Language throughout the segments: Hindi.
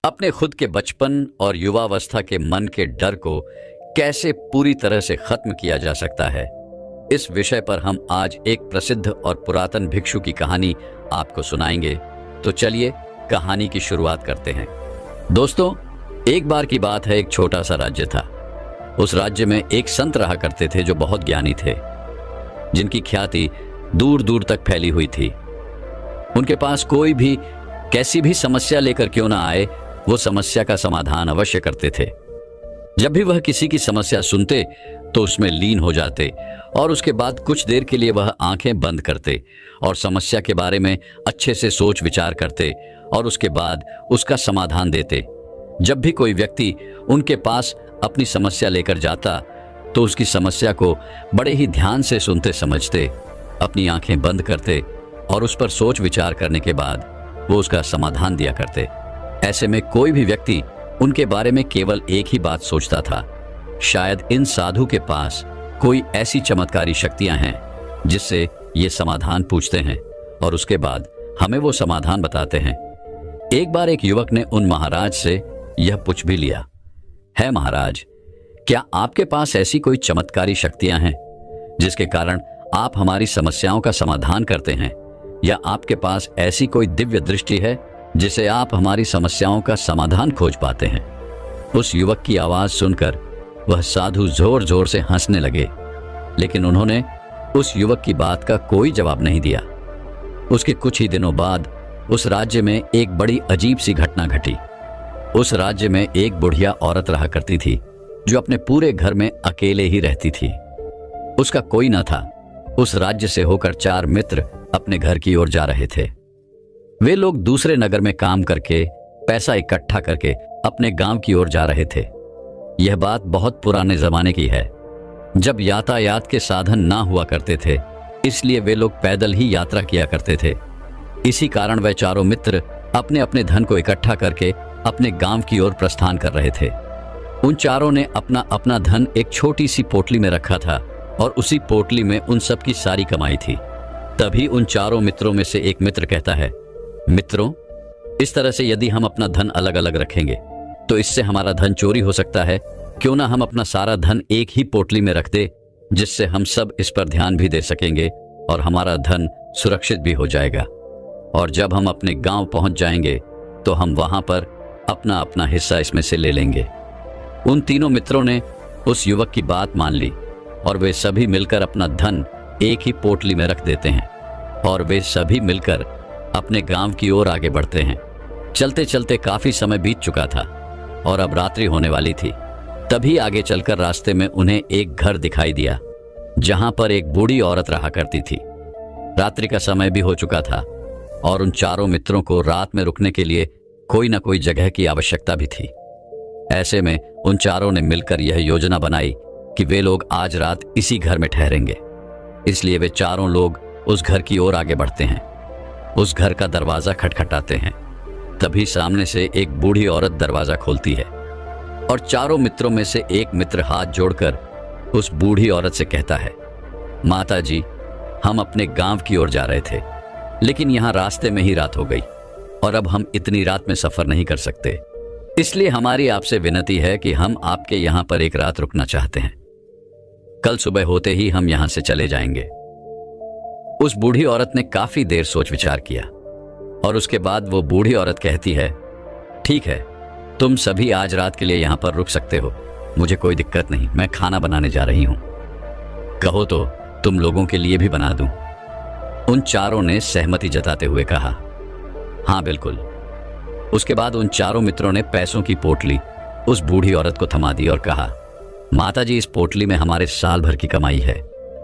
अपने खुद के बचपन और युवावस्था के मन के डर को कैसे पूरी तरह से खत्म किया जा सकता है, इस विषय पर हम आज एक प्रसिद्ध और पुरातन भिक्षु की कहानी आपको सुनाएंगे। तो चलिए कहानी की शुरुआत करते हैं। दोस्तों, एक बार की बात है, एक छोटा सा राज्य था। उस राज्य में एक संत रहा करते थे जो बहुत ज्ञानी थे, जिनकी ख्याति दूर दूर तक फैली हुई थी। उनके पास कोई भी कैसी भी समस्या लेकर क्यों ना आए, वो समस्या का समाधान अवश्य करते थे। जब भी वह किसी की समस्या सुनते तो उसमें लीन हो जाते और उसके बाद कुछ देर के लिए वह आंखें बंद करते और समस्या के बारे में अच्छे से सोच विचार करते और उसके बाद उसका समाधान देते। जब भी कोई व्यक्ति उनके पास अपनी समस्या लेकर जाता तो उसकी समस्या को बड़े ही ध्यान से सुनते समझते, अपनी आंखें बंद करते और उस पर सोच विचार करने के बाद वो उसका समाधान दिया करते। ऐसे में कोई भी व्यक्ति उनके बारे में केवल एक ही बात सोचता था, शायद इन साधु के पास कोई ऐसी चमत्कारी शक्तियां हैं जिससे ये समाधान पूछते हैं और उसके बाद हमें वो समाधान बताते हैं। एक बार एक युवक ने उन महाराज से यह पूछ भी लिया, है महाराज, क्या आपके पास ऐसी कोई चमत्कारी शक्तियां हैं जिसके कारण आप हमारी समस्याओं का समाधान करते हैं, या आपके पास ऐसी कोई दिव्य दृष्टि है जिसे आप हमारी समस्याओं का समाधान खोज पाते हैं? उस युवक की आवाज सुनकर वह साधु जोर जोर से हंसने लगे, लेकिन उन्होंने उस युवक की बात का कोई जवाब नहीं दिया। उसके कुछ ही दिनों बाद उस राज्य में एक बड़ी अजीब सी घटना घटी। उस राज्य में एक बुढ़िया औरत रहा करती थी जो अपने पूरे घर में अकेले ही रहती थी। उसका कोई न था। उस राज्य से होकर 4 मित्र अपने घर की ओर जा रहे थे। वे लोग दूसरे नगर में काम करके पैसा इकट्ठा करके अपने गांव की ओर जा रहे थे। यह बात बहुत पुराने जमाने की है, जब यातायात के साधन ना हुआ करते थे, इसलिए वे लोग पैदल ही यात्रा किया करते थे। इसी कारण वे चारों मित्र अपने अपने धन को इकट्ठा करके अपने गांव की ओर प्रस्थान कर रहे थे। उन चारों ने अपना अपना धन एक छोटी सी पोटली में रखा था और उसी पोटली में उन सब की सारी कमाई थी। तभी उन चारों मित्रों में से एक मित्र कहता है, मित्रों, इस तरह से यदि हम अपना धन अलग अलग रखेंगे तो इससे हमारा धन चोरी हो सकता है। क्यों ना हम अपना सारा धन एक ही पोटली में रख दे, जिससे हम सब इस पर ध्यान भी दे सकेंगे और हमारा धन सुरक्षित भी हो जाएगा। और जब हम अपने गांव पहुंच जाएंगे तो हम वहां पर अपना अपना हिस्सा इसमें से ले लेंगे। उन तीनों मित्रों ने उस युवक की बात मान ली और वे सभी मिलकर अपना धन एक ही पोटली में रख देते हैं और वे सभी मिलकर अपने गांव की ओर आगे बढ़ते हैं। चलते चलते काफी समय बीत चुका था और अब रात्रि होने वाली थी। तभी आगे चलकर रास्ते में उन्हें एक घर दिखाई दिया जहां पर एक बूढ़ी औरत रहा करती थी। रात्रि का समय भी हो चुका था और उन चारों मित्रों को रात में रुकने के लिए कोई न कोई जगह की आवश्यकता भी थी। ऐसे में उन चारों ने मिलकर यह योजना बनाई कि वे लोग आज रात इसी घर में ठहरेंगे। इसलिए वे चारों लोग उस घर की ओर आगे बढ़ते हैं। उस घर का दरवाजा खटखटाते हैं। तभी सामने से एक बूढ़ी औरत दरवाजा खोलती है और चारों मित्रों में से एक मित्र हाथ जोड़कर उस बूढ़ी औरत से कहता है, माता जी, हम अपने गांव की ओर जा रहे थे, लेकिन यहाँ रास्ते में ही रात हो गई और अब हम इतनी रात में सफर नहीं कर सकते। इसलिए हमारी आपसे विनती है कि हम आपके यहाँ पर एक रात रुकना चाहते हैं। कल सुबह होते ही हम यहाँ से चले जाएंगे। उस बूढ़ी औरत ने काफी देर सोच विचार किया और उसके बाद वो बूढ़ी औरत कहती है, ठीक है, तुम सभी आज रात के लिए यहाँ पर रुक सकते हो, मुझे कोई दिक्कत नहीं, मैं खाना बनाने जा रही हूँ। कहो तो तुम लोगों के लिए भी बना दूं। उन चारों ने सहमति जताते हुए कहा, हाँ बिल्कुल। उसके बाद उन चारों मित्रों ने पैसों की पोटली उस बूढ़ी औरत को थमा दी और कहा, माता जी, इस पोटली में हमारे साल भर की कमाई है।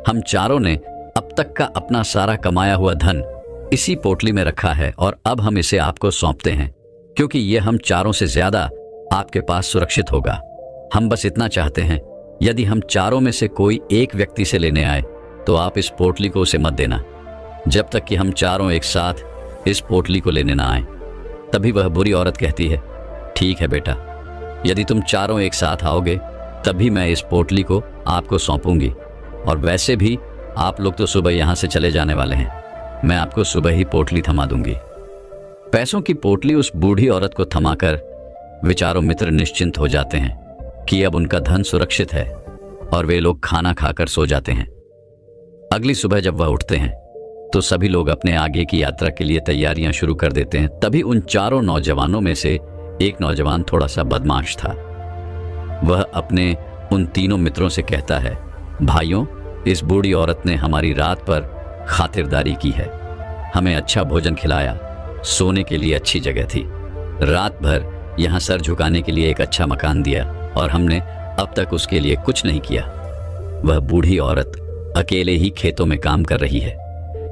हम चारों ने अब तक का अपना सारा कमाया हुआ धन इसी पोटली में रखा है और अब हम इसे आपको सौंपते हैं, क्योंकि यह हम चारों से ज्यादा आपके पास सुरक्षित होगा। हम बस इतना चाहते हैं, यदि हम चारों में से कोई एक व्यक्ति से लेने आए तो आप इस पोटली को उसे मत देना, जब तक कि हम चारों एक साथ इस पोटली को लेने ना आए। तभी वह बुरी औरत कहती है, ठीक है बेटा, यदि तुम चारों एक साथ आओगे तभी मैं इस पोटली को आपको सौंपूंगी, और वैसे भी आप लोग तो सुबह यहाँ से चले जाने वाले हैं, मैं आपको सुबह ही पोटली थमा दूंगी। पैसों की पोटली उस बूढ़ी औरत को थमाकर वे चारों मित्र निश्चिंत हो जाते हैं कि अब उनका धन सुरक्षित है और वे लोग खाना खाकर सो जाते हैं। अगली सुबह जब वह उठते हैं तो सभी लोग अपने आगे की यात्रा के लिए तैयारियां शुरू कर देते हैं। तभी उन चारों नौजवानों में से एक नौजवान थोड़ा सा बदमाश था। वह अपने उन तीनों मित्रों से कहता है, भाइयों, इस बूढ़ी औरत ने हमारी रात पर खातिरदारी की है, हमें अच्छा भोजन खिलाया, सोने के लिए अच्छी जगह थी, रात भर यहाँ सर झुकाने के लिए एक अच्छा मकान दिया और हमने अब तक उसके लिए कुछ नहीं किया। वह बूढ़ी औरत अकेले ही खेतों में काम कर रही है।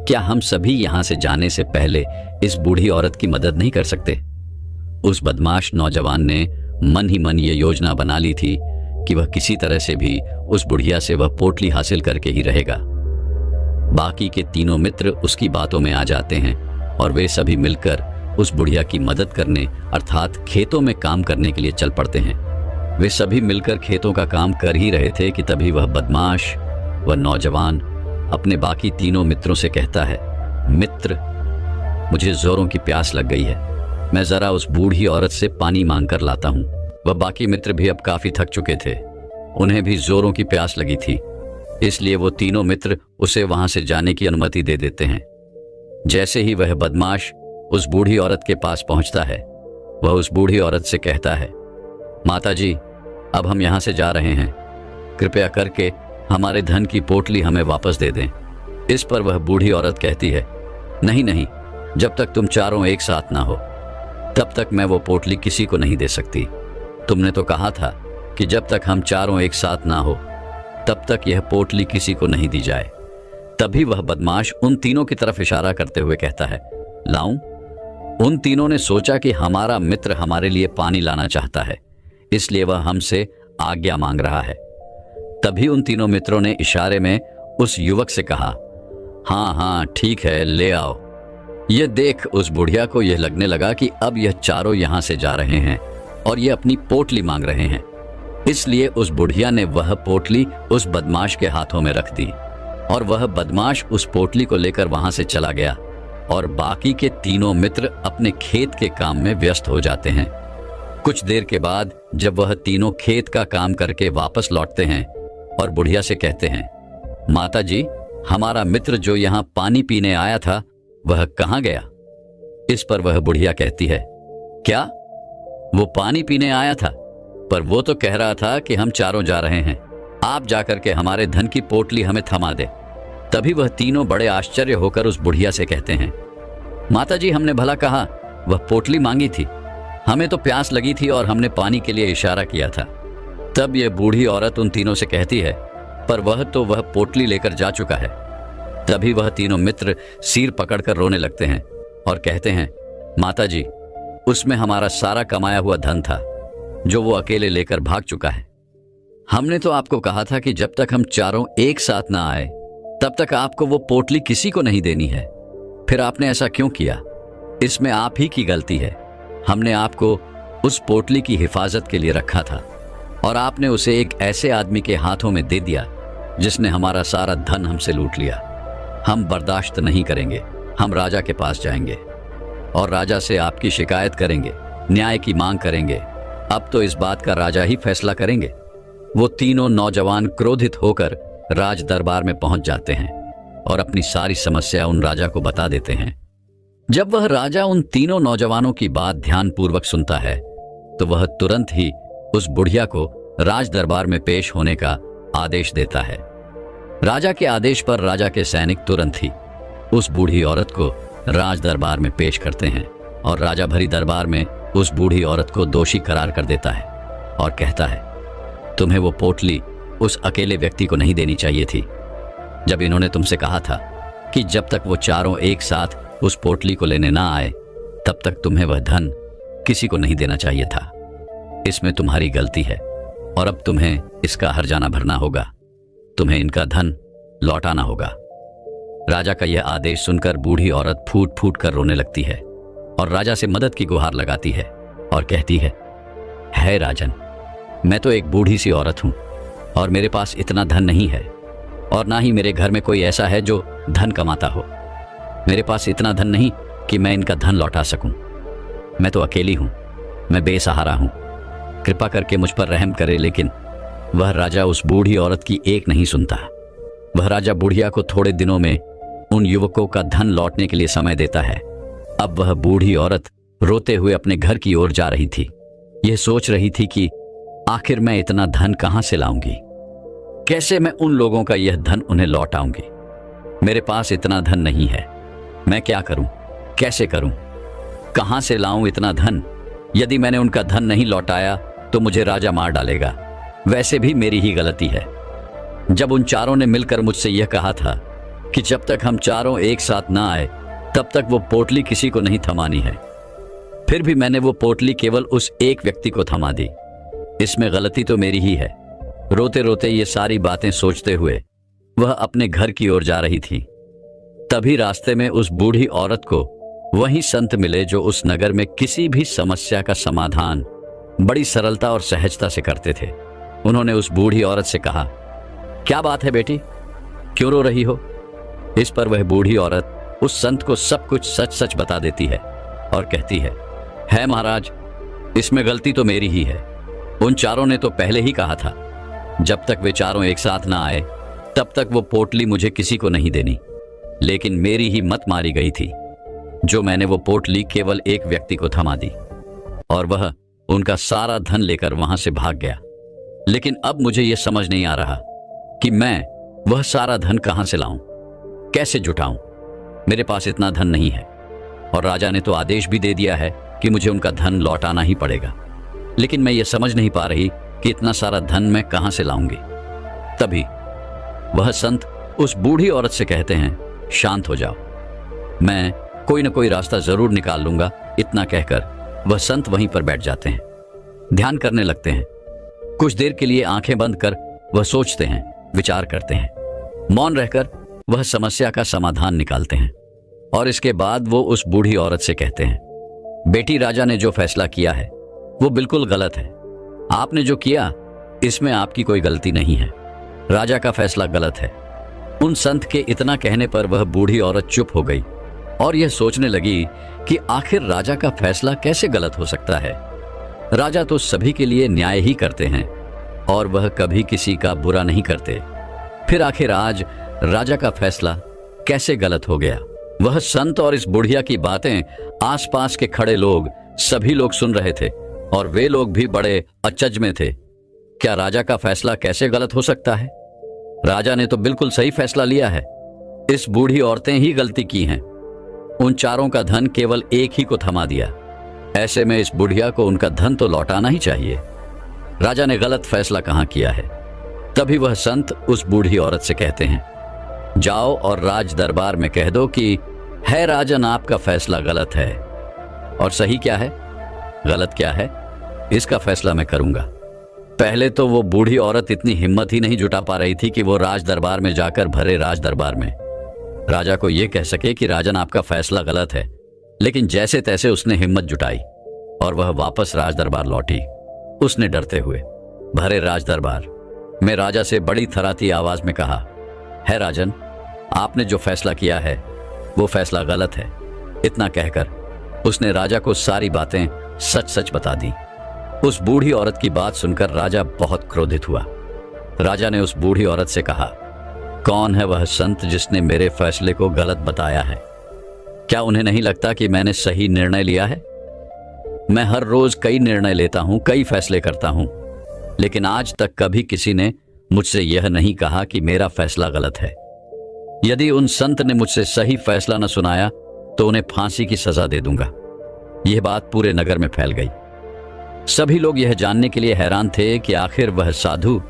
क्या हम सभी यहाँ से जाने से पहले इस बूढ़ी औरत की मदद नहीं कर सकते? उस बदमाश नौजवान ने मन ही मन ये योजना बना ली थी कि वह किसी तरह से भी उस बुढ़िया से वह पोटली हासिल करके ही रहेगा। बाकी के तीनों मित्र उसकी बातों में आ जाते हैं और वे सभी मिलकर उस बुढ़िया की मदद करने अर्थात खेतों में काम करने के लिए चल पड़ते हैं। वे सभी मिलकर खेतों का काम कर ही रहे थे कि तभी वह बदमाश, वह नौजवान अपने बाकी तीनों मित्रों से कहता है, मित्र, मुझे जोरों की प्यास लग गई है, मैं जरा उस बूढ़ी औरत से पानी मांग कर लाता हूँ। वह बाकी मित्र भी अब काफी थक चुके थे, उन्हें भी जोरों की प्यास लगी थी, इसलिए वो तीनों मित्र उसे वहां से जाने की अनुमति दे देते हैं। जैसे ही वह बदमाश उस बूढ़ी औरत के पास पहुंचता है, वह उस बूढ़ी औरत से कहता है, माताजी, अब हम यहां से जा रहे हैं, कृपया करके हमारे धन की पोटली हमें वापस दे दें। इस पर वह बूढ़ी औरत कहती है, नहीं नहीं, जब तक तुम चारों एक साथ ना हो तब तक मैं वो पोटली किसी को नहीं दे सकती। तुमने तो कहा था कि जब तक हम चारों एक साथ ना हो तब तक यह पोटली किसी को नहीं दी जाए। तभी वह बदमाश उन तीनों की तरफ इशारा करते हुए कहता है, लाऊं? उन तीनों ने सोचा कि हमारा मित्र हमारे लिए पानी लाना चाहता है, इसलिए वह हमसे आज्ञा मांग रहा है। तभी उन तीनों मित्रों ने इशारे में उस युवक से कहा, हाँ हाँ ठीक है, ले आओ। यह देख उस बुढ़िया को यह लगने लगा कि अब यह चारों यहां से जा रहे हैं और ये अपनी पोटली मांग रहे हैं, इसलिए उस बुढ़िया ने वह पोटली उस बदमाश के हाथों में रख दी और वह बदमाश उस पोटली को लेकर वहां से चला गया और बाकी के तीनों मित्र अपने खेत के काम में व्यस्त हो जाते हैं। कुछ देर के बाद जब वह तीनों खेत का काम करके वापस लौटते हैं और बुढ़िया से कहते हैं, माता जी, हमारा मित्र जो यहाँ पानी पीने आया था वह कहाँ गया? इस पर वह बुढ़िया कहती है, क्या? वो पानी पीने आया था, पर वो तो कह रहा था कि हम चारों जा रहे हैं, आप जाकर के हमारे धन की पोटली हमें थमा दे। तभी वह तीनों बड़े आश्चर्य होकर उस बुढ़िया से कहते हैं, माता जी, हमने भला कहा वह पोटली मांगी थी, हमें तो प्यास लगी थी और हमने पानी के लिए इशारा किया था। तब यह बूढ़ी औरत उन तीनों से कहती है, पर वह पोटली लेकर जा चुका है। तभी वह तीनों मित्र सिर पकड़कर रोने लगते हैं और कहते हैं, माता जी, उसमें हमारा सारा कमाया हुआ धन था जो वो अकेले लेकर भाग चुका है। हमने तो आपको कहा था कि जब तक हम चारों एक साथ ना आए तब तक आपको वो पोटली किसी को नहीं देनी है, फिर आपने ऐसा क्यों किया? इसमें आप ही की गलती है। हमने आपको उस पोटली की हिफाजत के लिए रखा था और आपने उसे एक ऐसे आदमी के हाथों में दे दिया जिसने हमारा सारा धन हमसे लूट लिया। हम बर्दाश्त नहीं करेंगे, हम राजा के पास जाएंगे और राजा से आपकी शिकायत करेंगे, न्याय की मांग करेंगे। अब तो इस बात का राजा ही फैसला करेंगे। वो तीनों नौजवान क्रोधित होकर राज दरबार में पहुंच जाते हैं और अपनी सारी समस्या उन राजा को बता देते हैं। जब वह राजा उन तीनों नौजवानों की बात ध्यानपूर्वक सुनता है तो वह तुरंत ही उस बुढ़िया को राज दरबार में पेश होने का आदेश देता है। राजा के आदेश पर राजा के सैनिक तुरंत ही उस बूढ़ी औरत को राज दरबार में पेश करते हैं और राजा भरी दरबार में उस बूढ़ी औरत को दोषी करार कर देता है और कहता है, तुम्हें वो पोटली उस अकेले व्यक्ति को नहीं देनी चाहिए थी, जब इन्होंने तुमसे कहा था कि जब तक वो चारों एक साथ उस पोटली को लेने ना आए तब तक तुम्हें वह धन किसी को नहीं देना चाहिए था। इसमें तुम्हारी गलती है और अब तुम्हें इसका हर्जाना भरना होगा, तुम्हें इनका धन लौटाना होगा। राजा का यह आदेश सुनकर बूढ़ी औरत फूट फूट कर रोने लगती है और राजा से मदद की गुहार लगाती है और कहती है राजन, मैं तो एक बूढ़ी सी औरत हूं और मेरे पास इतना धन नहीं है और ना ही मेरे घर में कोई ऐसा है जो धन कमाता हो। मेरे पास इतना धन नहीं कि मैं इनका धन लौटा सकूं। मैं तो अकेली हूं मैं बेसहारा हूं, कृपा करके मुझ पर रहम करे। लेकिन वह राजा उस बूढ़ी औरत की एक नहीं सुनता। वह राजा बुढ़िया को थोड़े दिनों में उन युवकों का धन लौटने के लिए समय देता है। अब वह बूढ़ी औरत रोते हुए अपने घर की ओर जा रही थी। यह सोच रही थी कि आखिर मैं इतना धन कहां से लाऊंगी, कैसे मैं उन लोगों का यह धन उन्हें लौटाऊंगी। मेरे पास इतना धन नहीं है, मैं क्या करूं, कैसे करूं, कहां से लाऊं इतना धन। यदि मैंने उनका धन नहीं लौटाया तो मुझे राजा मार डालेगा। वैसे भी मेरी ही गलती है। जब उन चारों ने मिलकर मुझसे यह कहा था कि जब तक हम चारों एक साथ ना आए तब तक वो पोटली किसी को नहीं थमानी है, फिर भी मैंने वो पोटली केवल उस एक व्यक्ति को थमा दी। इसमें गलती तो मेरी ही है। रोते रोते ये सारी बातें सोचते हुए वह अपने घर की ओर जा रही थी। तभी रास्ते में उस बूढ़ी औरत को वही संत मिले जो उस नगर में किसी भी समस्या का समाधान बड़ी सरलता और सहजता से करते थे। उन्होंने उस बूढ़ी औरत से कहा, क्या बात है बेटी, क्यों रो रही हो? इस पर वह बूढ़ी औरत उस संत को सब कुछ सच सच बता देती है और कहती है महाराज, इसमें गलती तो मेरी ही है। उन चारों ने तो पहले ही कहा था जब तक वे चारों एक साथ ना आए तब तक वो पोटली मुझे किसी को नहीं देनी। लेकिन मेरी ही मत मारी गई थी जो मैंने वो पोटली केवल एक व्यक्ति को थमा दी और वह उनका सारा धन लेकर वहां से भाग गया। लेकिन अब मुझे यह समझ नहीं आ रहा कि मैं वह सारा धन कहां से लाऊं, कैसे जुटाऊं। मेरे पास इतना धन नहीं है और राजा ने तो आदेश भी दे दिया है कि मुझे उनका धन लौटाना ही पड़ेगा। लेकिन मैं ये समझ नहीं पा रही कि इतना सारा धन मैं कहां से लाऊंगी। तभी वह संत उस बूढ़ी औरत से कहते हैं, शांत हो जाओ, मैं कोई ना कोई रास्ता जरूर निकाल लूंगा। इतना कहकर वह संत वहीं पर बैठ जाते हैं, ध्यान करने लगते हैं। कुछ देर के लिए आंखें बंद कर वह सोचते हैं, विचार करते हैं। मौन रहकर वह समस्या का समाधान निकालते हैं और इसके बाद वो उस बूढ़ी औरत से कहते हैं, बेटी, राजा ने जो फैसला किया है वो बिल्कुल गलत है। आपने जो किया इसमें आपकी कोई गलती नहीं है, राजा का फैसला गलत है। उन संत के इतना कहने पर वह बूढ़ी औरत चुप हो गई और यह सोचने लगी कि आखिर राजा का फैसला कैसे गलत हो सकता है। राजा तो सभी के लिए न्याय ही करते हैं और वह कभी किसी का बुरा नहीं करते। फिर आखिर आज राजा का फैसला कैसे गलत हो गया? वह संत और इस बुढ़िया की बातें आसपास के खड़े लोग, सभी लोग सुन रहे थे और वे लोग भी बड़े अचज में थे। क्या राजा का फैसला कैसे गलत हो सकता है? राजा ने तो बिल्कुल सही फैसला लिया है। इस बूढ़ी औरतें ही गलती की हैं। उन चारों का धन केवल एक ही को थमा दिया। ऐसे में इस बुढ़िया को उनका धन तो लौटाना ही चाहिए। राजा ने गलत फैसला कहां किया है? तभी वह संत उस बूढ़ी औरत से कहते हैं, जाओ और राज दरबार में कह दो कि है राजन, आपका फैसला गलत है। और सही क्या है, गलत क्या है, इसका फैसला मैं करूंगा। पहले तो वो बूढ़ी औरत इतनी हिम्मत ही नहीं जुटा पा रही थी कि वो राज दरबार में जाकर भरे राज दरबार में राजा को यह कह सके कि राजन, आपका फैसला गलत है। लेकिन जैसे तैसे उसने हिम्मत जुटाई और वह वापस राज दरबार लौटी। उसने डरते हुए भरे राज दरबार में राजा से बड़ी थराती आवाज में कहा, है राजन, आपने जो फैसला किया है वो फैसला गलत है। इतना कहकर उसने राजा को सारी बातें सच सच बता दी। उस बूढ़ी औरत की बात सुनकर राजा बहुत क्रोधित हुआ। राजा ने उस बूढ़ी औरत से कहा, कौन है वह संत जिसने मेरे फैसले को गलत बताया है? क्या उन्हें नहीं लगता कि मैंने सही निर्णय लिया है? मैं हर रोज कई निर्णय लेता हूं, कई फैसले करता हूं, लेकिन आज तक कभी किसी ने मुझसे यह नहीं कहा कि मेरा फैसला गलत है। यदि उन संत ने मुझसे सही फैसला न सुनाया तो उन्हें फांसी की सजा दे दूंगा। यह बात पूरे नगर में फैल गई। सभी लोग यह जानने के लिए हैरान थे कि आखिर वह साधु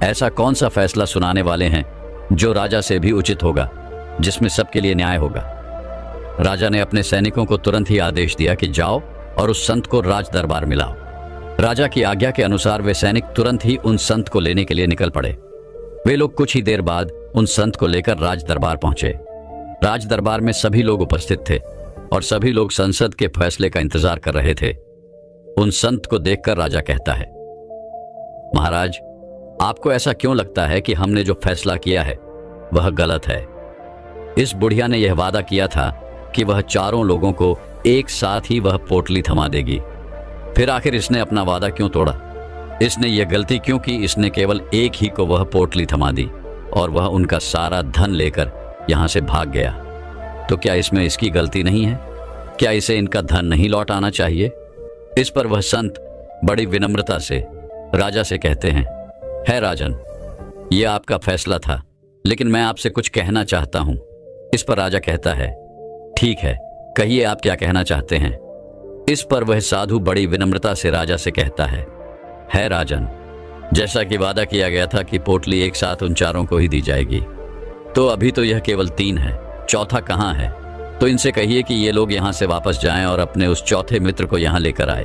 ऐसा कौन सा फैसला सुनाने वाले हैं जो राजा से भी उचित होगा, जिसमें सबके लिए न्याय होगा। राजा ने अपने सैनिकों को तुरंत ही आदेश दिया कि जाओ और उस संत को राज दरबार में लाओ। राजा की आज्ञा के अनुसार वे सैनिक तुरंत ही उन संत को लेने के लिए निकल पड़े। वे लोग कुछ ही देर बाद उन संत को लेकर राज दरबार पहुंचे। राज दरबार में सभी लोग उपस्थित थे और सभी लोग संसद के फैसले का इंतजार कर रहे थे। उन संत को देखकर राजा कहता है, महाराज, आपको ऐसा क्यों लगता है कि हमने जो फैसला किया है वह गलत है? इस बुढ़िया ने यह वादा किया था कि वह चारों लोगों को एक साथ ही वह पोटली थमा देगी। फिर आखिर इसने अपना वादा क्यों तोड़ा? इसने यह गलती क्यों की? इसने केवल एक ही को वह पोटली थमा दी और वह उनका सारा धन लेकर यहां से भाग गया। तो क्या इसमें इसकी गलती नहीं है? क्या इसे इनका धन नहीं लौट आना चाहिए? इस पर वह संत बड़ी विनम्रता से राजा से कहते हैं, है राजन, यह आपका फैसला था, लेकिन मैं आपसे कुछ कहना चाहता हूं। इस पर राजा कहता है, ठीक है, कहिए आप क्या कहना चाहते हैं। इस पर वह साधु बड़ी विनम्रता से राजा से कहता है राजन, जैसा कि वादा किया गया था कि पोटली एक साथ उन चारों को ही दी जाएगी, तो अभी तो यह केवल 3 है, चौथा कहाँ है? तो इनसे कहिए कि ये लोग यहां से वापस जाएं और अपने उस चौथे मित्र को यहां लेकर आए,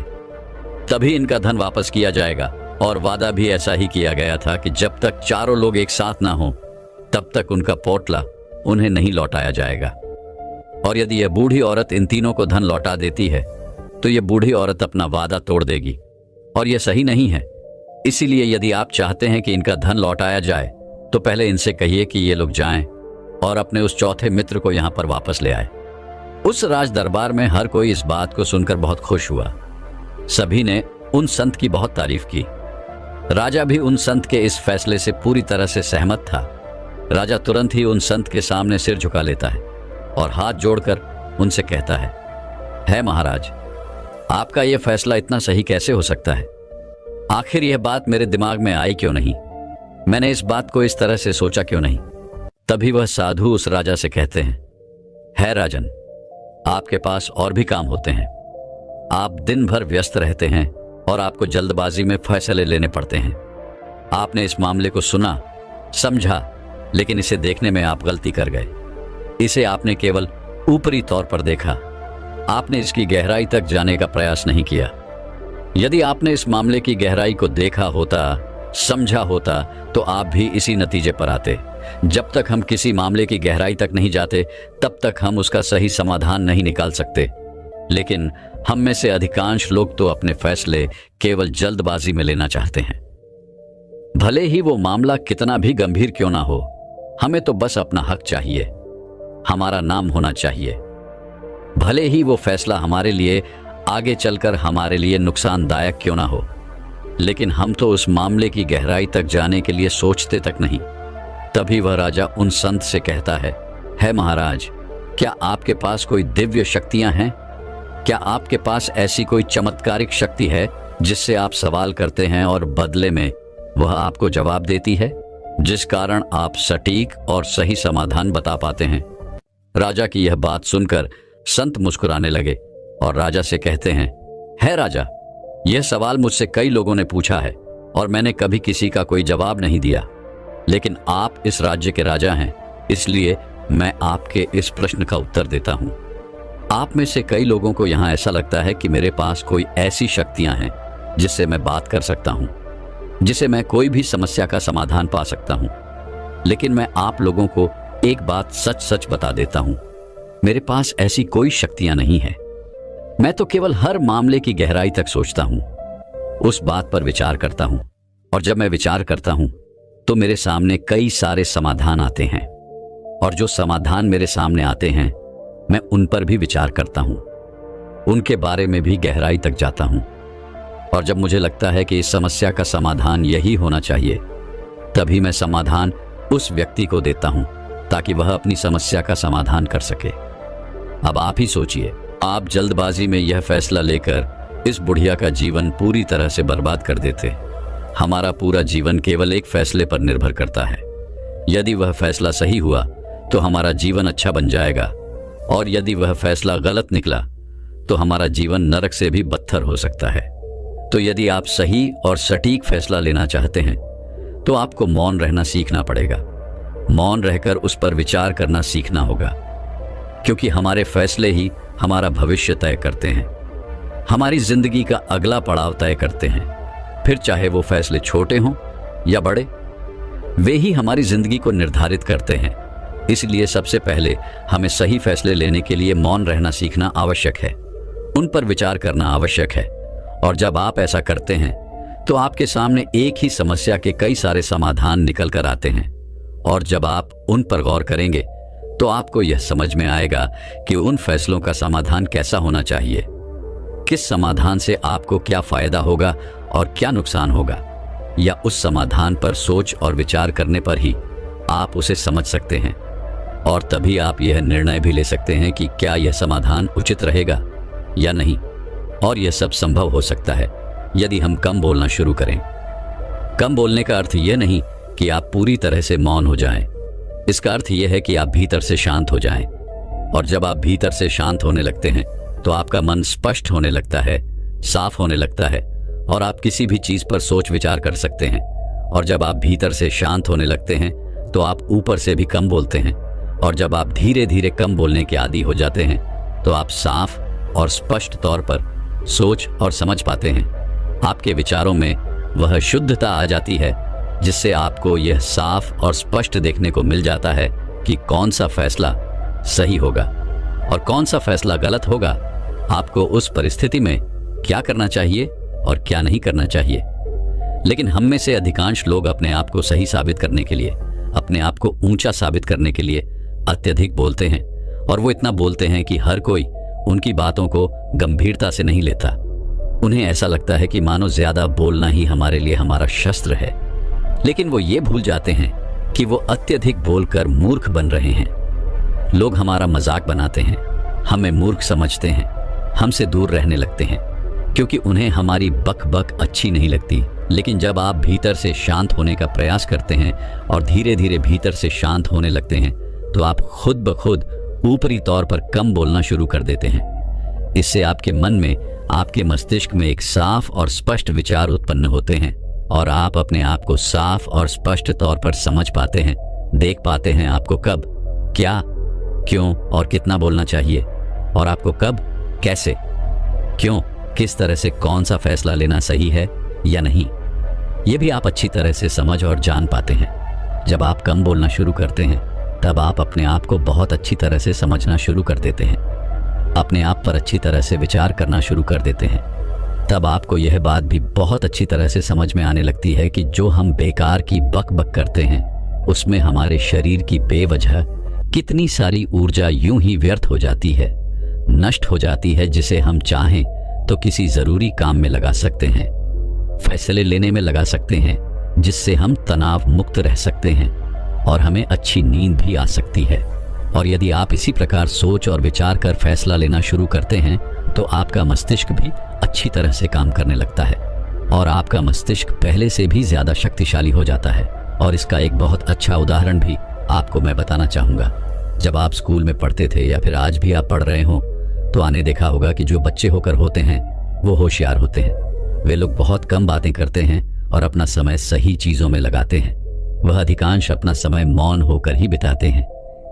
तभी इनका धन वापस किया जाएगा। और वादा भी ऐसा ही किया गया था कि जब तक चारों लोग एक साथ ना हो तब तक उनका पोटला उन्हें नहीं लौटाया जाएगा। और यदि यह बूढ़ी औरत इन तीनों को धन लौटा देती है तो यह बूढ़ी औरत अपना वादा तोड़ देगी, और यह सही नहीं है। इसीलिए यदि आप चाहते हैं कि इनका धन लौटाया जाए तो पहले इनसे कहिए कि ये लोग जाएं और अपने उस चौथे मित्र को यहां पर वापस ले आए। उस राज दरबार में हर कोई इस बात को सुनकर बहुत खुश हुआ। सभी ने उन संत की बहुत तारीफ की। राजा भी उन संत के इस फैसले से पूरी तरह से सहमत था। राजा तुरंत ही उन संत के सामने सिर झुका लेता है और हाथ जोड़कर उनसे कहता है महाराज, आपका यह फैसला इतना सही कैसे हो सकता है? आखिर यह बात मेरे दिमाग में आई क्यों नहीं? मैंने इस बात को इस तरह से सोचा क्यों नहीं? तभी वह साधु उस राजा से कहते हैं, है राजन, आपके पास और भी काम होते हैं। आप दिन भर व्यस्त रहते हैं और आपको जल्दबाजी में फैसले लेने पड़ते हैं। आपने इस मामले को सुना, समझा, लेकिन इसे देखने में आप गलती कर गए। इसे आपने केवल ऊपरी तौर पर देखा। आपने इसकी गहराई तक जाने का प्रयास नहीं किया। यदि आपने इस मामले की गहराई को देखा होता, समझा होता, तो आप भी इसी नतीजे पर आते। जब तक हम किसी मामले की गहराई तक नहीं जाते तब तक हम उसका सही समाधान नहीं निकाल सकते। लेकिन हम में से अधिकांश लोग तो अपने फैसले केवल जल्दबाजी में लेना चाहते हैं। भले ही वो मामला कितना भी गंभीर क्यों ना हो, हमें तो बस अपना हक चाहिए, हमारा नाम होना चाहिए। भले ही वो फैसला हमारे लिए आगे चलकर हमारे लिए नुकसानदायक क्यों ना हो, लेकिन हम तो उस मामले की गहराई तक जाने के लिए सोचते तक नहीं। तभी वह राजा उन संत से कहता है महाराज, क्या आपके पास कोई दिव्य शक्तियां हैं? क्या आपके पास ऐसी कोई चमत्कारिक शक्ति है जिससे आप सवाल करते हैं और बदले में वह आपको जवाब देती है, जिस कारण आप सटीक और सही समाधान बता पाते हैं? राजा की यह बात सुनकर संत मुस्कुराने लगे और राजा से कहते हैं राजा, यह सवाल मुझसे कई लोगों ने पूछा है और मैंने कभी किसी का कोई जवाब नहीं दिया, लेकिन आप इस राज्य के राजा हैं, इसलिए मैं आपके इस प्रश्न का उत्तर देता हूं। आप में से कई लोगों को यहां ऐसा लगता है कि मेरे पास कोई ऐसी शक्तियां हैं जिससे मैं बात कर सकता हूं, जिसे मैं कोई भी समस्या का समाधान पा सकता हूं। लेकिन मैं आप लोगों को एक बात सच सच बता देता हूं, मेरे पास ऐसी कोई शक्तियां नहीं है। मैं तो केवल हर मामले की गहराई तक सोचता हूं, उस बात पर विचार करता हूं, और जब मैं विचार करता हूं तो मेरे सामने कई सारे समाधान आते हैं, और जो समाधान मेरे सामने आते हैं मैं उन पर भी विचार करता हूं, उनके बारे में भी गहराई तक जाता हूं। और जब मुझे लगता है कि इस समस्या का समाधान यही होना चाहिए, तभी मैं समाधान उस व्यक्ति को देता हूं ताकि वह अपनी समस्या का समाधान कर सके। अब आप ही सोचिए, आप जल्दबाजी में यह फैसला लेकर इस बुढ़िया का जीवन पूरी तरह से बर्बाद कर देते। हमारा पूरा जीवन केवल एक फैसले पर निर्भर करता है। यदि वह फैसला सही हुआ तो हमारा जीवन अच्छा बन जाएगा, और यदि वह फैसला गलत निकला तो हमारा जीवन नरक से भी बदतर हो सकता है। तो यदि आप सही और सटीक फैसला लेना चाहते हैं तो आपको मौन रहना सीखना पड़ेगा। मौन रहकर उस पर विचार करना सीखना होगा, क्योंकि हमारे फैसले ही हमारा भविष्य तय करते हैं, हमारी जिंदगी का अगला पड़ाव तय करते हैं। फिर चाहे वो फैसले छोटे हों या बड़े, वे ही हमारी जिंदगी को निर्धारित करते हैं। इसलिए सबसे पहले हमें सही फैसले लेने के लिए मौन रहना सीखना आवश्यक है, उन पर विचार करना आवश्यक है। और जब आप ऐसा करते हैं तो आपके सामने एक ही समस्या के कई सारे समाधान निकल कर आते हैं, और जब आप उन पर गौर करेंगे तो आपको यह समझ में आएगा कि उन फैसलों का समाधान कैसा होना चाहिए। किस समाधान से आपको क्या फायदा होगा और क्या नुकसान होगा, या उस समाधान पर सोच और विचार करने पर ही आप उसे समझ सकते हैं, और तभी आप यह निर्णय भी ले सकते हैं कि क्या यह समाधान उचित रहेगा या नहीं। और यह सब संभव हो सकता है यदि हम कम बोलना शुरू करें। कम बोलने का अर्थ यह नहीं कि आप पूरी तरह से मौन हो जाएं। इसका अर्थ यह है कि आप भीतर से शांत हो जाएं। और जब आप भीतर से शांत होने लगते हैं तो आपका मन स्पष्ट होने लगता है, साफ होने लगता है, और आप किसी भी चीज पर सोच विचार कर सकते हैं। और जब आप भीतर से शांत होने लगते हैं तो आप ऊपर से भी कम बोलते हैं। और जब आप धीरे धीरे कम बोलने के आदी हो जाते हैं तो आप साफ और स्पष्ट तौर पर सोच और समझ पाते हैं। आपके विचारों में वह शुद्धता आ जाती है जिससे आपको यह साफ और स्पष्ट देखने को मिल जाता है कि कौन सा फैसला सही होगा और कौन सा फैसला गलत होगा। आपको उस परिस्थिति में क्या करना चाहिए और क्या नहीं करना चाहिए। लेकिन हम में से अधिकांश लोग अपने आप को सही साबित करने के लिए, अपने आप को ऊंचा साबित करने के लिए अत्यधिक बोलते हैं। और वो इतना बोलते हैं कि हर कोई उनकी बातों को गंभीरता से नहीं लेता। उन्हें ऐसा लगता है कि मानो ज्यादा बोलना ही हमारे लिए हमारा शस्त्र है। लेकिन वो ये भूल जाते हैं कि वो अत्यधिक बोलकर मूर्ख बन रहे हैं। लोग हमारा मजाक बनाते हैं, हमें मूर्ख समझते हैं, हमसे दूर रहने लगते हैं क्योंकि उन्हें हमारी बक बक अच्छी नहीं लगती। लेकिन जब आप भीतर से शांत होने का प्रयास करते हैं और धीरे धीरे भीतर से शांत होने लगते हैं तो आप खुद ब खुद ऊपरी तौर पर कम बोलना शुरू कर देते हैं। इससे आपके मन में, आपके मस्तिष्क में एक साफ और स्पष्ट विचार उत्पन्न होते हैं और आप अपने आप को साफ और स्पष्ट तौर पर समझ पाते हैं, देख पाते हैं आपको कब, क्या, क्यों और कितना बोलना चाहिए, और आपको कब, कैसे, क्यों, किस तरह से कौन सा फैसला लेना सही है या नहीं। ये भी आप अच्छी तरह से समझ और जान पाते हैं। जब आप कम बोलना शुरू करते हैं तब आप अपने आप को बहुत अच्छी तरह से समझना शुरू कर देते हैं, अपने आप पर अच्छी तरह से विचार करना शुरू कर देते हैं। तब आपको यह बात भी बहुत अच्छी तरह से समझ में आने लगती है कि जो हम बेकार की बक बक करते हैं उसमें हमारे शरीर की बेवजह कितनी सारी ऊर्जा यूं ही व्यर्थ हो जाती है, नष्ट हो जाती है, जिसे हम चाहें तो किसी जरूरी काम में लगा सकते हैं, फैसले लेने में लगा सकते हैं, जिससे हम तनाव मुक्त रह सकते हैं और हमें अच्छी नींद भी आ सकती है। और यदि आप इसी प्रकार सोच और विचार कर फैसला लेना शुरू करते हैं तो आपका मस्तिष्क भी अच्छी तरह से काम करने लगता है और आपका मस्तिष्क पहले से भी ज्यादा शक्तिशाली हो जाता है। और इसका एक बहुत अच्छा उदाहरण भी आपको मैं बताना चाहूँगा। जब आप स्कूल में पढ़ते थे या फिर आज भी आप पढ़ रहे हो तो आने देखा होगा कि जो बच्चे होकर होते हैं वो होशियार होते हैं। वे लोग बहुत कम बातें करते हैं और अपना समय सही चीज़ों में लगाते हैं। वह अधिकांश अपना समय मौन होकर ही बिताते हैं।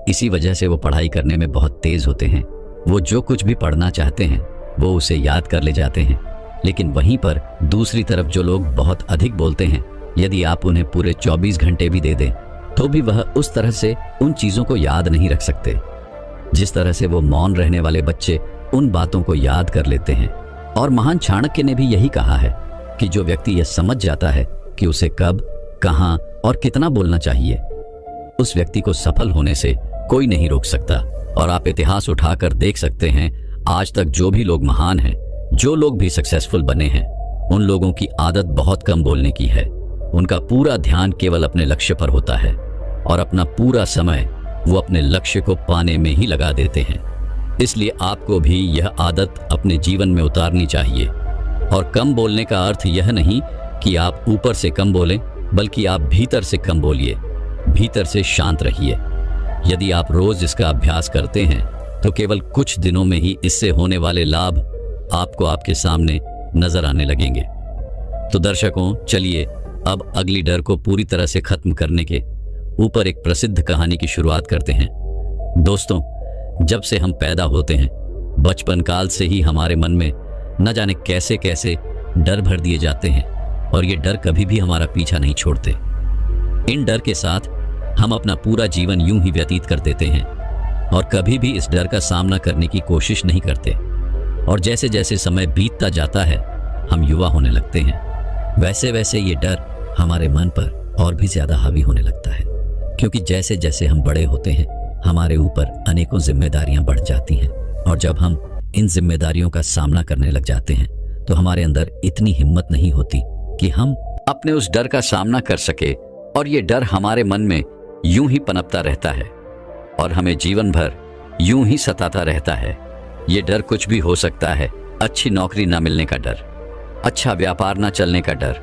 इसी वजह से वो पढ़ाई करने में बहुत तेज होते हैं। वो जो कुछ भी पढ़ना चाहते हैं वो उसे याद कर ले जाते हैं। लेकिन वहीं पर दूसरी तरफ जो लोग बहुत अधिक बोलते हैं, यदि आप उन्हें पूरे 24 घंटे भी दे दें तो भी वह उस तरह से उन चीज़ों को याद नहीं रख सकते जिस तरह से वो मौन रहने वाले बच्चे उन बातों को याद कर लेते हैं। और महान चाणक्य ने भी यही कहा है कि जो व्यक्ति यह समझ जाता है कि उसे कब, कहां और कितना बोलना चाहिए, उस व्यक्ति को सफल होने से कोई नहीं रोक सकता। और आप इतिहास उठाकर देख सकते हैं, आज तक जो भी लोग महान हैं, जो लोग भी सक्सेसफुल बने हैं, उन लोगों की आदत बहुत कम बोलने की है। उनका पूरा ध्यान केवल अपने लक्ष्य पर होता है और अपना पूरा समय वो अपने लक्ष्य को पाने में ही लगा देते हैं। इसलिए आपको भी यह आदत अपने जीवन में उतारनी चाहिए। और कम बोलने का अर्थ यह नहीं कि आप ऊपर से कम बोलें, बल्कि आप भीतर से कम बोलिए, भीतर से शांत रहिए। यदि आप रोज इसका अभ्यास करते हैं तो केवल कुछ दिनों में ही इससे होने वाले लाभ आपको आपके सामने नजर आने लगेंगे। तो दर्शकों, चलिए अब अगली डर को पूरी तरह से खत्म करने के ऊपर एक प्रसिद्ध कहानी की शुरुआत करते हैं। दोस्तों, जब से हम पैदा होते हैं, बचपन काल से ही हमारे मन में न जाने कैसे कैसे डर भर दिए जाते हैं और ये डर कभी भी हमारा पीछा नहीं छोड़ते। इन डर के साथ हम अपना पूरा जीवन यूं ही व्यतीत कर देते हैं और कभी भी इस डर का सामना करने की कोशिश नहीं करते। और जैसे जैसे समय बीतता जाता है, हम युवा होने लगते हैं, वैसे वैसे ये डर हमारे मन पर और भी ज्यादा हावी होने लगता है, क्योंकि जैसे जैसे हम बड़े होते हैं हमारे ऊपर अनेकों जिम्मेदारियां बढ़ जाती हैं। और जब हम इन जिम्मेदारियों का सामना करने लग जाते हैं तो हमारे अंदर इतनी हिम्मत नहीं होती कि हम अपने उस डर का सामना कर सके, और ये डर हमारे मन में यूं ही पनपता रहता है और हमें जीवन भर यूं ही सताता रहता है। ये डर कुछ भी हो सकता है। अच्छी नौकरी ना मिलने का डर, अच्छा व्यापार ना चलने का डर,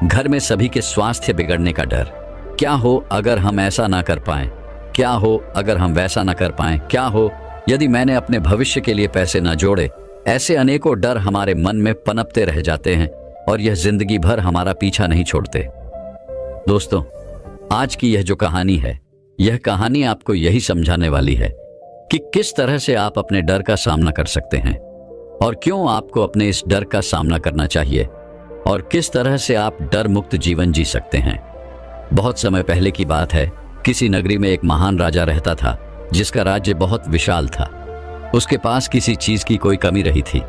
घर में सभी के स्वास्थ्य बिगड़ने का डर, क्या हो अगर हम ऐसा ना कर पाएं, क्या हो अगर हम वैसा ना कर पाएं, क्या हो यदि मैंने अपने भविष्य के लिए पैसे ना जोड़े। ऐसे अनेकों डर हमारे मन में पनपते रह जाते हैं और यह जिंदगी भर हमारा पीछा नहीं छोड़ते। दोस्तों, आज की यह जो कहानी है, यह कहानी आपको यही समझाने वाली है कि किस तरह से आप अपने डर का सामना कर सकते हैं और क्यों आपको अपने इस डर का सामना करना चाहिए और किस तरह से आप डर मुक्त जीवन जी सकते हैं। बहुत समय पहले की बात है, किसी नगरी में एक महान राजा रहता था जिसका राज्य बहुत विशाल था। उसके पास किसी चीज की कोई कमी रही थी।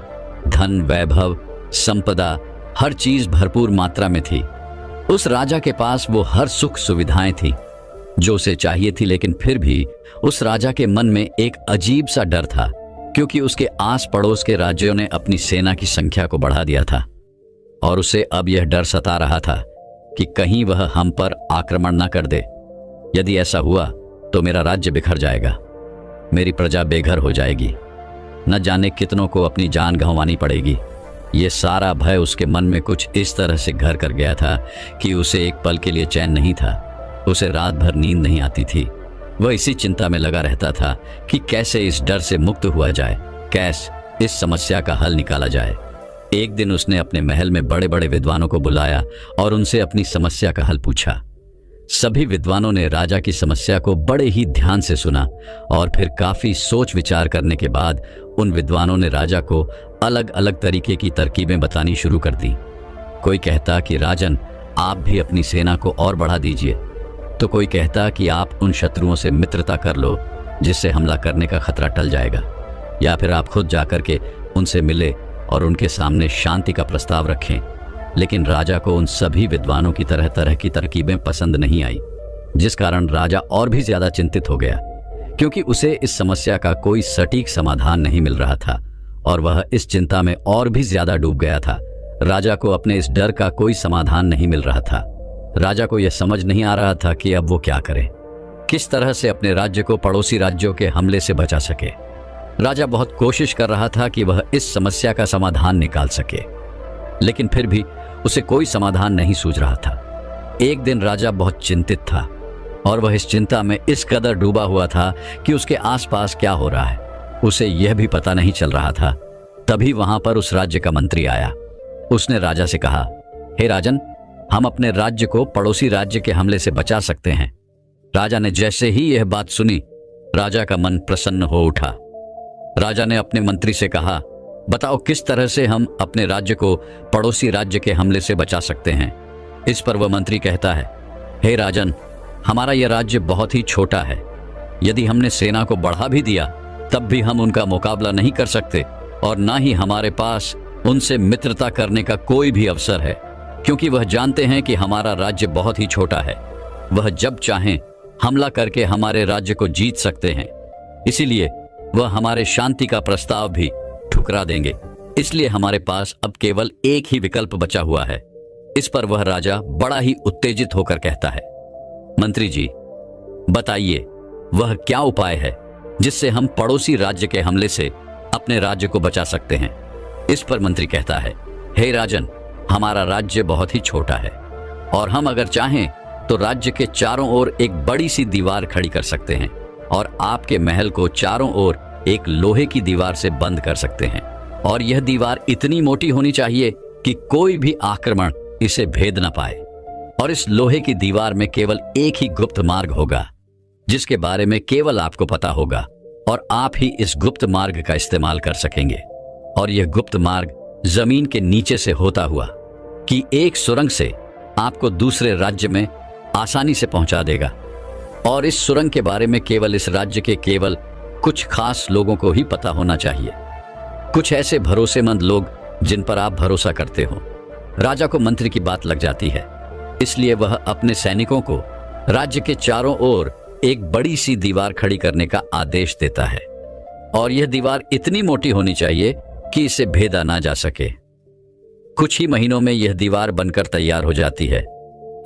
धन, वैभव, संपदा, हर चीज भरपूर मात्रा में थी। उस राजा के पास वो हर सुख सुविधाएं थी जो उसे चाहिए थी, लेकिन फिर भी उस राजा के मन में एक अजीब सा डर था, क्योंकि उसके आस पड़ोस के राज्यों ने अपनी सेना की संख्या को बढ़ा दिया था और उसे अब यह डर सता रहा था कि कहीं वह हम पर आक्रमण न कर दे। यदि ऐसा हुआ तो मेरा राज्य बिखर जाएगा, मेरी प्रजा बेघर हो जाएगी, न जाने कितनों को अपनी जान गंवानी पड़ेगी। ये सारा भय उसके मन में कुछ इस तरह से घर कर गया था कि उसे एक पल के लिए चैन नहीं था। उसे रात भर नींद नहीं आती थी। वह इसी चिंता में लगा रहता था कि कैसे इस डर से मुक्त हुआ जाए, कैसे इस समस्या का हल निकाला जाए। एक दिन उसने अपने महल में बड़े बड़े विद्वानों को बुलाया और उनसे अपनी समस्या का हल पूछा। सभी विद्वानों ने राजा की समस्या को बड़े ही ध्यान से सुना और फिर काफी सोच विचार करने के बाद उन विद्वानों ने राजा को अलग अलग तरीके की तरकीबें बतानी शुरू कर दी। कोई कहता कि राजन, आप भी अपनी सेना को और बढ़ा दीजिए, तो कोई कहता कि आप उन शत्रुओं से मित्रता कर लो जिससे हमला करने का खतरा टल जाएगा, या फिर आप खुद जाकर के उनसे मिले और उनके सामने शांति का प्रस्ताव रखें। लेकिन राजा को उन सभी विद्वानों की तरह तरह की तरकीबें पसंद नहीं आई, जिस कारण राजा और भी ज्यादा चिंतित हो गया, क्योंकि उसे इस समस्या का कोई सटीक समाधान नहीं मिल रहा था और वह इस चिंता में और भी ज्यादा डूब गया था। राजा को अपने इस डर का कोई समाधान नहीं मिल रहा था। राजा को यह समझ नहीं आ रहा था कि अब वो क्या करे, किस तरह से अपने राज्य को पड़ोसी राज्यों के हमले से बचा सके। राजा बहुत कोशिश कर रहा था कि वह इस समस्या का समाधान निकाल सके, लेकिन फिर भी उसे कोई समाधान नहीं सूझ रहा था। एक दिन राजा बहुत चिंतित था और वह इस चिंता में इस कदर डूबा हुआ था कि उसके आसपास क्या हो रहा है उसे यह भी पता नहीं चल रहा था। तभी वहां पर उस राज्य का मंत्री आया। उसने राजा से कहा, हे राजन, हम अपने राज्य को पड़ोसी राज्य के हमले से बचा सकते हैं। राजा ने जैसे ही यह बात सुनी, राजा का मन प्रसन्न हो उठा। राजा ने अपने मंत्री से कहा, बताओ किस तरह से हम अपने राज्य को पड़ोसी राज्य के हमले से बचा सकते हैं। इस पर वह मंत्री कहता है, हे राजन, हमारा यह राज्य बहुत ही छोटा है। यदि हमने सेना को बढ़ा भी दिया तब भी हम उनका मुकाबला नहीं कर सकते और ना ही हमारे पास उनसे मित्रता करने का कोई भी अवसर है, क्योंकि वह जानते हैं कि हमारा राज्य बहुत ही छोटा है। वह जब चाहें हमला करके हमारे राज्य को जीत सकते हैं। इसीलिए वह हमारे शांति का प्रस्ताव भी ठुकरा देंगे। इसलिए हमारे पास अब केवल एक ही विकल्प बचा हुआ है। इस पर वह राजा बड़ा ही उत्तेजित होकर कहता है, मंत्री जी, बताइए वह क्या उपाय है जिससे हम पड़ोसी राज्य के हमले से अपने राज्य को बचा सकते हैं। इस पर मंत्री कहता है, हे राजन, हमारा राज्य बहुत ही छोटा है और हम अगर चाहें तो राज्य के चारों ओर एक बड़ी सी दीवार खड़ी कर सकते हैं और आपके महल को चारों ओर एक लोहे की दीवार से बंद कर सकते हैं। और यह दीवार इतनी मोटी होनी चाहिए कि कोई भी आक्रमण इसे भेद न पाए। और इस लोहे की दीवार में केवल एक ही गुप्त मार्ग होगा जिसके बारे में केवल आपको पता होगा और आप ही इस गुप्त मार्ग का इस्तेमाल कर सकेंगे। और यह गुप्त मार्ग जमीन के नीचे से होता हुआ कि एक सुरंग से आपको दूसरे राज्य में आसानी से पहुंचा देगा। और इस सुरंग के बारे में केवल इस राज्य के केवल कुछ खास लोगों को ही पता होना चाहिए, कुछ ऐसे भरोसेमंद लोग जिन पर आप भरोसा करते हो। राजा को मंत्री की बात लग जाती है, इसलिए वह अपने सैनिकों को राज्य के चारों ओर एक बड़ी सी दीवार खड़ी करने का आदेश देता है। और यह दीवार इतनी मोटी होनी चाहिए कि इसे भेदा ना जा सके। कुछ ही महीनों में यह दीवार बनकर तैयार हो जाती है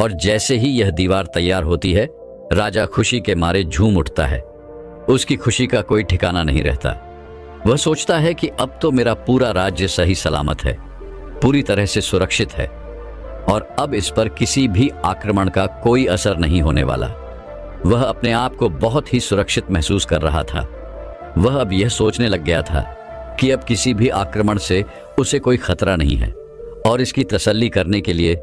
और जैसे ही यह दीवार तैयार होती है, राजा खुशी के मारे झूम उठता है। उसकी खुशी का कोई ठिकाना नहीं रहता। वह सोचता है कि अब तो मेरा पूरा राज्य सही सलामत है, पूरी तरह से सुरक्षित है और अब इस पर किसी भी आक्रमण का कोई असर नहीं होने वाला। वह अपने आप को बहुत ही सुरक्षित महसूस कर रहा था। वह अब यह सोचने लग गया था कि अब किसी भी आक्रमण से उसे कोई खतरा नहीं है और इसकी तसल्ली करने के लिए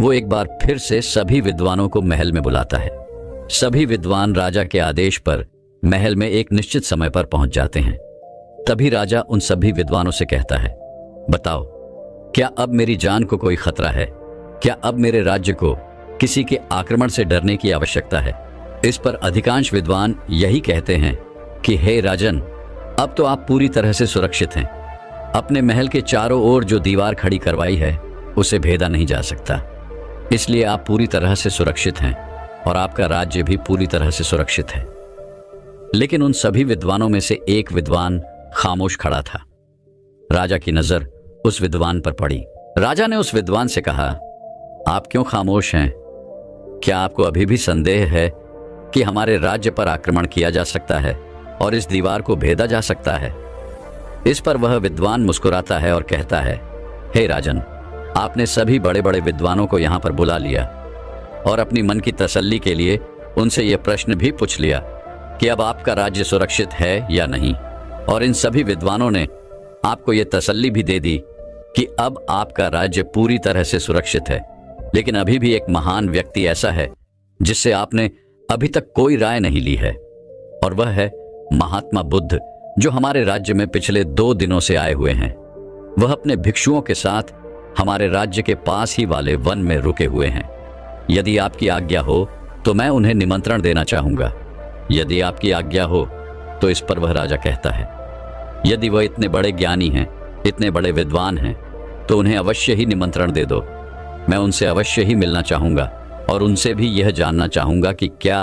वो एक बार फिर से सभी विद्वानों को महल में बुलाता है। सभी विद्वान राजा के आदेश पर महल में एक निश्चित समय पर पहुंच जाते हैं। तभी राजा उन सभी विद्वानों से कहता है, बताओ, क्या अब मेरी जान को कोई खतरा है? क्या अब मेरे राज्य को किसी के आक्रमण से डरने की आवश्यकता है? इस पर अधिकांश विद्वान यही कहते हैं कि हे राजन, अब तो आप पूरी तरह से सुरक्षित हैं। अपने महल के चारों ओर जो दीवार खड़ी करवाई है उसे भेदा नहीं जा सकता, इसलिए आप पूरी तरह से सुरक्षित हैं और आपका राज्य भी पूरी तरह से सुरक्षित है। लेकिन उन सभी विद्वानों में से एक विद्वान खामोश खड़ा था। राजा की नजर उस विद्वान पर पड़ी। राजा ने उस विद्वान से कहा, आप क्यों खामोश हैं? क्या आपको अभी भी संदेह है कि हमारे राज्य पर आक्रमण किया जा सकता है और इस दीवार को भेदा जा सकता है? इस पर वह विद्वान मुस्कुराता है और कहता है, हे राजन, आपने सभी बड़े बड़े विद्वानों को यहाँ पर बुला लिया और अपनी मन की तसल्ली के लिए उनसे यह प्रश्न भी पूछ लिया कि अब आपका राज्य सुरक्षित है या नहीं। और इन सभी विद्वानों ने आपको यह तसल्ली भी दे दी कि अब आपका राज्य पूरी तरह से सुरक्षित है। लेकिन अभी भी एक महान व्यक्ति ऐसा है जिससे आपने अभी तक कोई राय नहीं ली है, और वह है महात्मा बुद्ध, जो हमारे राज्य में पिछले 2 दिनों से आए हुए हैं। वह अपने भिक्षुओं के साथ हमारे राज्य के पास ही वाले वन में रुके हुए हैं। यदि आपकी आज्ञा हो तो मैं उन्हें निमंत्रण देना चाहूंगा। यदि आपकी आज्ञा हो तो इस पर वह राजा कहता है, यदि वह इतने बड़े ज्ञानी हैं, इतने बड़े विद्वान हैं, तो उन्हें अवश्य ही निमंत्रण दे दो। मैं उनसे अवश्य ही मिलना चाहूंगा और उनसे भी यह जानना चाहूंगा कि क्या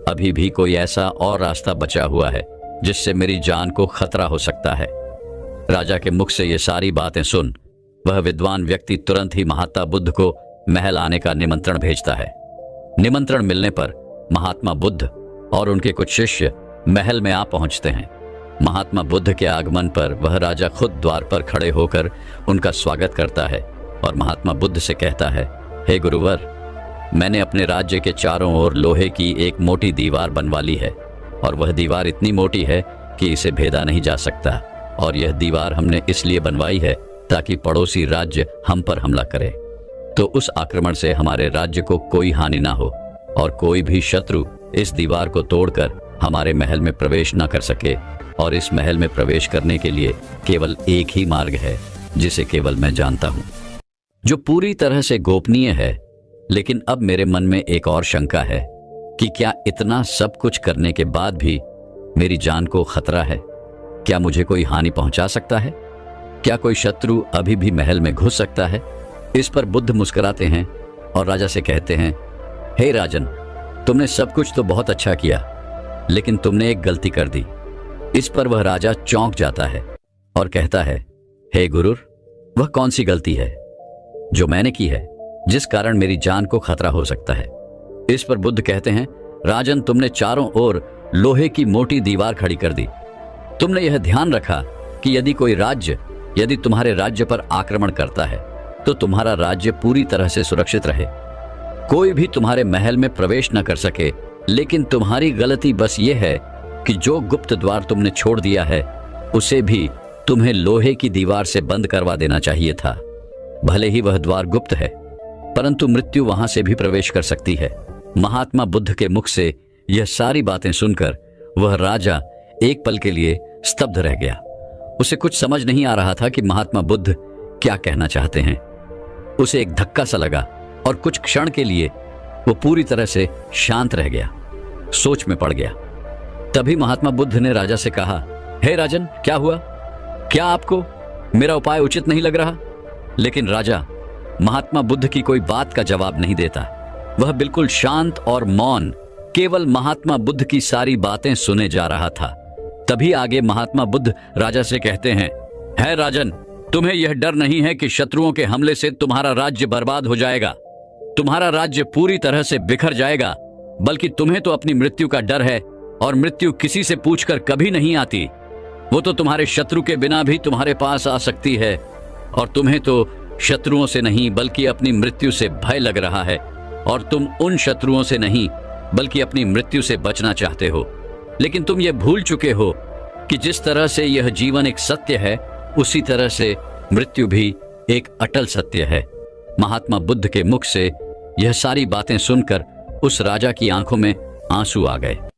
अभी भी कोई ऐसा और रास्ता बचा हुआ है जिससे मेरी जान को खतरा हो सकता है। राजा के मुख से ये सारी बातें सुन वह विद्वान व्यक्ति तुरंत ही महात्मा बुद्ध को महल आने का निमंत्रण भेजता है। निमंत्रण मिलने पर महात्मा बुद्ध और उनके कुछ शिष्य महल में आ पहुंचते हैं। महात्मा बुद्ध के आगमन पर वह राजा खुद द्वार पर खड़े होकर उनका स्वागत करता है और महात्मा बुद्ध से कहता है, हे गुरुवर, मैंने अपने राज्य के चारों ओर लोहे की एक मोटी दीवार बनवा ली है और वह दीवार इतनी मोटी है कि इसे भेदा नहीं जा सकता। और यह दीवार हमने इसलिए बनवाई है ताकि पड़ोसी राज्य हम पर हमला करे तो उस आक्रमण से हमारे राज्य को कोई हानि ना हो और कोई भी शत्रु इस दीवार को तोड़कर हमारे महल में प्रवेश न कर सके। और इस महल में प्रवेश करने के लिए केवल एक ही मार्ग है जिसे केवल मैं जानता हूं, जो पूरी तरह से गोपनीय है। लेकिन अब मेरे मन में एक और शंका है कि क्या इतना सब कुछ करने के बाद भी मेरी जान को खतरा है? क्या मुझे कोई हानि पहुंचा सकता है? क्या कोई शत्रु अभी भी महल में घुस सकता है? इस पर बुद्ध मुस्कुराते हैं और राजा से कहते हैं, हे राजन, तुमने सब कुछ तो बहुत अच्छा किया, लेकिन तुमने एक गलती कर दी। इस पर वह राजा चौंक जाता है और कहता है, हे गुरुर, वह कौन सी गलती है जो मैंने की है जिस कारण मेरी जान को खतरा हो सकता है? इस पर बुद्ध कहते हैं, राजन, तुमने चारों ओर लोहे की मोटी दीवार खड़ी कर दी। तुमने यह ध्यान रखा कि यदि तुम्हारे राज्य पर आक्रमण करता है तो तुम्हारा राज्य पूरी तरह से सुरक्षित रहे, कोई भी तुम्हारे महल में प्रवेश न कर सके। लेकिन तुम्हारी गलती बस ये है कि जो गुप्त द्वार तुमने छोड़ दिया है उसे भी तुम्हें लोहे की दीवार से बंद करवा देना चाहिए था। भले ही वह द्वार गुप्त है, परंतु मृत्यु वहां से भी प्रवेश कर सकती है। महात्मा बुद्ध के मुख से यह सारी बातें सुनकर वह राजा एक पल के लिए स्तब्ध रह गया। उसे कुछ समझ नहीं आ रहा था कि महात्मा बुद्ध क्या कहना चाहते हैं। उसे एक धक्का सा लगा और कुछ क्षण के लिए वो पूरी तरह से शांत रह गया, सोच में पड़ गया। तभी महात्मा बुद्ध ने राजा से कहा, हे राजन, क्या हुआ? क्या आपको मेरा उपाय उचित नहीं लग रहा? लेकिन राजा महात्मा बुद्ध की कोई बात का जवाब नहीं देता। वह बिल्कुल शांत और मौन केवल महात्मा बुद्ध की सारी बातें सुने जा रहा था। तभी आगे महात्मा बुद्ध राजा से कहते हैं, है राजन, तुम्हें यह डर नहीं है कि शत्रुओं के हमले से तुम्हारा राज्य बर्बाद हो जाएगा, तुम्हारा राज्य पूरी तरह से बिखर जाएगा, बल्कि तुम्हें तो अपनी मृत्यु का डर है, और मृत्यु किसी से पूछकर कभी नहीं आती। वो तो तुम्हारे शत्रु के बिना भी तुम्हारे पास आ सकती है, और तुम्हें तो शत्रुओं से नहीं बल्कि अपनी मृत्यु से भय लग रहा है, और तुम उन शत्रुओं से नहीं बल्कि अपनी मृत्यु से बचना चाहते हो। लेकिन तुम ये भूल चुके हो कि जिस तरह से यह जीवन एक सत्य है, उसी तरह से मृत्यु भी एक अटल सत्य है। महात्मा बुद्ध के मुख से यह सारी बातें सुनकर उस राजा की आंखों में आंसू आ गए।